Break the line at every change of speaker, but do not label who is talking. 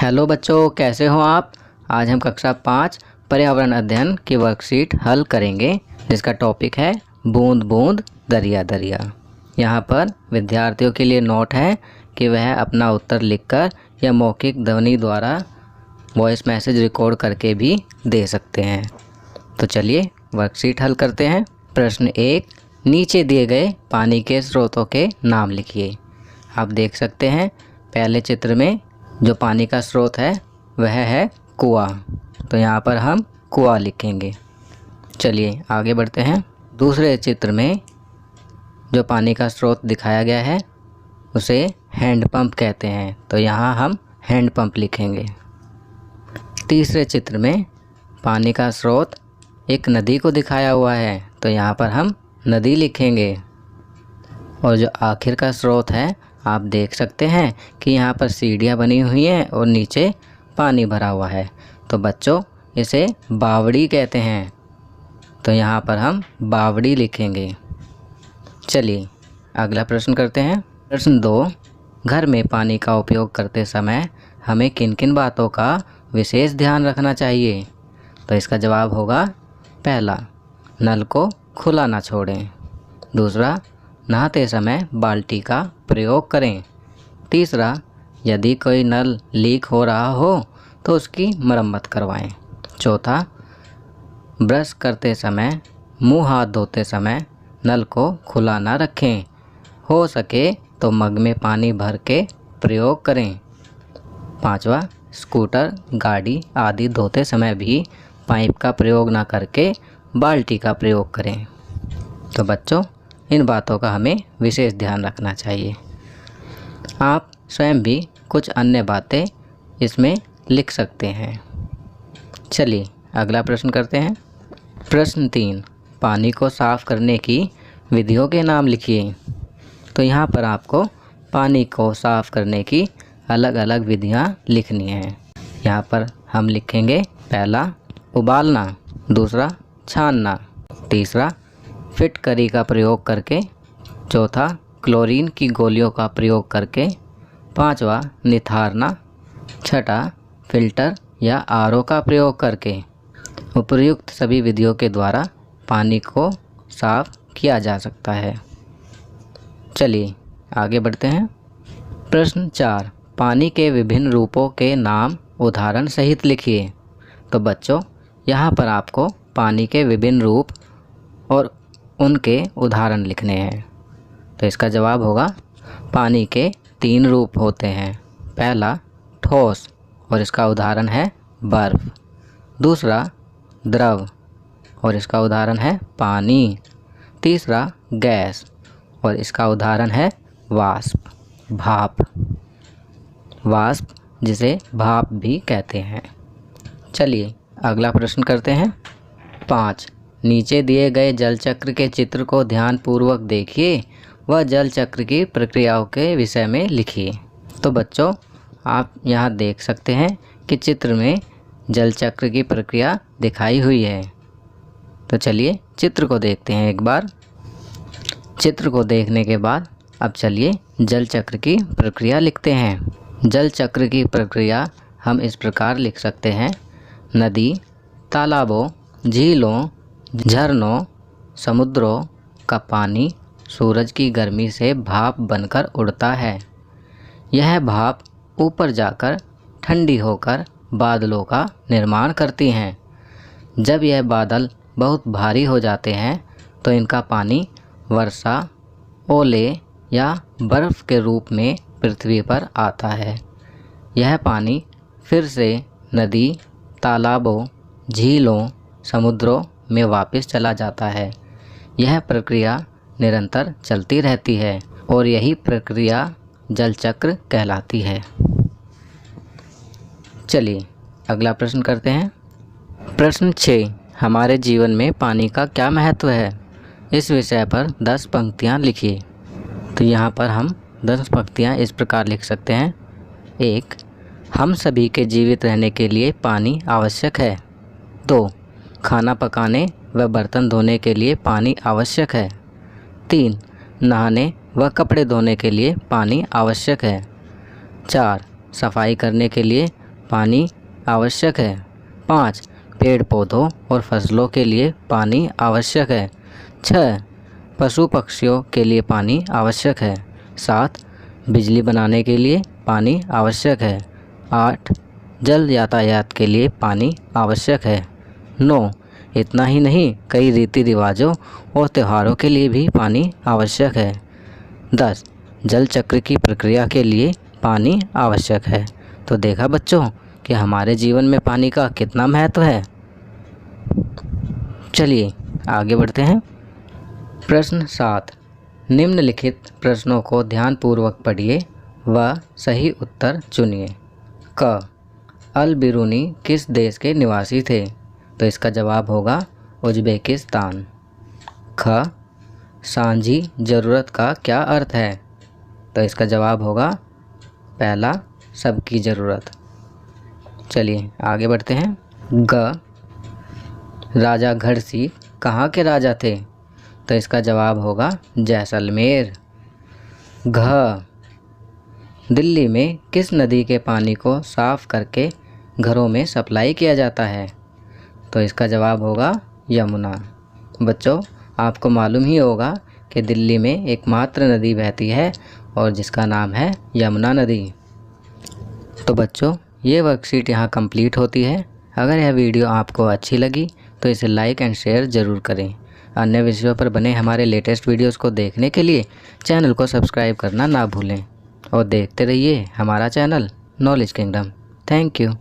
Hello बच्चों, कैसे हो आप। आज हम कक्षा 5 पर्यावरण अध्ययन की वर्कशीट हल करेंगे, जिसका टॉपिक है बूंद बूंद दरिया दरिया। यहाँ पर विद्यार्थियों के लिए नोट है कि वह अपना उत्तर लिखकर या मौखिक ध्वनि द्वारा वॉइस मैसेज रिकॉर्ड करके भी दे सकते हैं। तो चलिए वर्कशीट हल करते हैं। प्रश्न 1, नीचे दिए गए पानी के स्रोतों के नाम लिखिए। आप देख सकते हैं पहले चित्र में जो पानी का स्रोत है वह है कुआं, तो यहाँ पर हम कुआं लिखेंगे। चलिए आगे बढ़ते हैं। दूसरे चित्र में जो पानी का स्रोत दिखाया गया है उसे हैंडपंप कहते हैं, तो यहाँ हम हैंडपंप लिखेंगे। तीसरे चित्र में पानी का स्रोत एक नदी को दिखाया हुआ है, तो यहाँ पर हम नदी लिखेंगे। और जो आखिर का स्रोत है आप देख सकते हैं कि यहाँ पर सीढ़ियाँ बनी हुई हैं और नीचे पानी भरा हुआ है, तो बच्चों इसे बावड़ी कहते हैं, तो यहाँ पर हम बावड़ी लिखेंगे। चलिए अगला प्रश्न करते हैं। प्रश्न 2, घर में पानी का उपयोग करते समय हमें किन किन बातों का विशेष ध्यान रखना चाहिए। तो इसका जवाब होगा, पहला, नल को खुला ना छोड़ें। दूसरा, नहाते समय बाल्टी का प्रयोग करें। तीसरा, यदि कोई नल लीक हो रहा हो तो उसकी मरम्मत करवाएं। चौथा, ब्रश करते समय, मुंह हाथ धोते समय नल को खुला ना रखें। हो सके तो मग में पानी भर के प्रयोग करें। पांचवा, स्कूटर, गाड़ी आदि धोते समय भी पाइप का प्रयोग ना करके बाल्टी का प्रयोग करें। तो बच्चों इन बातों का हमें विशेष ध्यान रखना चाहिए। आप स्वयं भी कुछ अन्य बातें इसमें लिख सकते हैं। चलिए अगला प्रश्न करते हैं। प्रश्न 3, पानी को साफ़ करने की विधियों के नाम लिखिए। तो यहाँ पर आपको पानी को साफ़ करने की अलग अलग विधियाँ लिखनी हैं। यहाँ पर हम लिखेंगे, पहला, उबालना। दूसरा, छानना। तीसरा, फिटकरी का प्रयोग करके। चौथा, क्लोरीन की गोलियों का प्रयोग करके। पांचवा, निथारना। छठा, फिल्टर या आरओ का प्रयोग करके। उपर्युक्त सभी विधियों के द्वारा पानी को साफ किया जा सकता है। चलिए आगे बढ़ते हैं। प्रश्न 4, पानी के विभिन्न रूपों के नाम उदाहरण सहित लिखिए। तो बच्चों यहाँ पर आपको पानी के विभिन्न रूप और उनके उदाहरण लिखने हैं। तो इसका जवाब होगा, पानी के 3 रूप होते हैं। पहला, ठोस, और इसका उदाहरण है बर्फ़। दूसरा, द्रव, और इसका उदाहरण है पानी। तीसरा, गैस, और इसका उदाहरण है वाष्प, भाप। वाष्प जिसे भाप भी कहते हैं। चलिए अगला प्रश्न करते हैं। 5, नीचे दिए गए जल चक्र के चित्र को ध्यानपूर्वक देखिए व जल चक्र की प्रक्रियाओं के विषय में लिखिए। तो बच्चों आप यहाँ देख सकते हैं कि चित्र में जल चक्र की प्रक्रिया दिखाई हुई है। तो चलिए चित्र को देखते हैं एक बार। चित्र को देखने के बाद अब चलिए जल चक्र की प्रक्रिया लिखते हैं। जल चक्र की प्रक्रिया हम इस प्रकार लिख सकते हैं, नदी, तालाबों, झीलों, झरनों, समुद्रों का पानी सूरज की गर्मी से भाप बनकर उड़ता है। यह भाप ऊपर जाकर ठंडी होकर बादलों का निर्माण करती हैं। जब यह बादल बहुत भारी हो जाते हैं तो इनका पानी वर्षा, ओले या बर्फ़ के रूप में पृथ्वी पर आता है। यह पानी फिर से नदी, तालाबों, झीलों, समुद्रों में वापस चला जाता है। यह प्रक्रिया निरंतर चलती रहती है और यही प्रक्रिया जल चक्र कहलाती है। चलिए अगला प्रश्न करते हैं। प्रश्न 6, हमारे जीवन में पानी का क्या महत्व है। इस विषय पर 10 पंक्तियाँ लिखिए। तो यहाँ पर हम 10 पंक्तियाँ इस प्रकार लिख सकते हैं। 1, हम सभी के जीवित रहने के लिए पानी आवश्यक है। 2, खाना पकाने व बर्तन धोने के लिए पानी आवश्यक है। 3, नहाने व कपड़े धोने के लिए पानी आवश्यक है। 4, सफाई करने के लिए पानी आवश्यक है। 5. पेड़ पौधों और फसलों के लिए पानी आवश्यक है। 6. पशु पक्षियों के लिए पानी आवश्यक है। 7. बिजली बनाने के लिए पानी आवश्यक है। 8. जल यातायात के लिए पानी आवश्यक है। 9. इतना ही नहीं, कई रीति रिवाजों और त्योहारों के लिए भी पानी आवश्यक है। 10. जल चक्र की प्रक्रिया के लिए पानी आवश्यक है। तो देखा बच्चों कि हमारे जीवन में पानी का कितना महत्व है। चलिए आगे बढ़ते हैं। प्रश्न 7। निम्नलिखित प्रश्नों को ध्यानपूर्वक पढ़िए व सही उत्तर चुनिए। क. अल बिरूनी किस देश के निवासी थे? तो इसका जवाब होगा उज़्बेकिस्तान। ख. सांझी ज़रूरत का क्या अर्थ है? तो इसका जवाब होगा पहला, सबकी ज़रूरत। चलिए आगे बढ़ते हैं। ग. राजा घड़सी कहाँ के राजा थे? तो इसका जवाब होगा जैसलमेर। घ. दिल्ली में किस नदी के पानी को साफ़ करके घरों में सप्लाई किया जाता है? तो इसका जवाब होगा यमुना। बच्चों, आपको मालूम ही होगा कि दिल्ली में एकमात्र नदी बहती है और जिसका नाम है यमुना नदी। तो बच्चों, ये वर्कशीट यहाँ कंप्लीट होती है। अगर यह वीडियो आपको अच्छी लगी तो इसे लाइक एंड शेयर ज़रूर करें। अन्य विषयों पर बने हमारे लेटेस्ट वीडियोस को देखने के लिए चैनल को सब्सक्राइब करना ना भूलें और देखते रहिए हमारा channel knowledge kingdom. Thank you.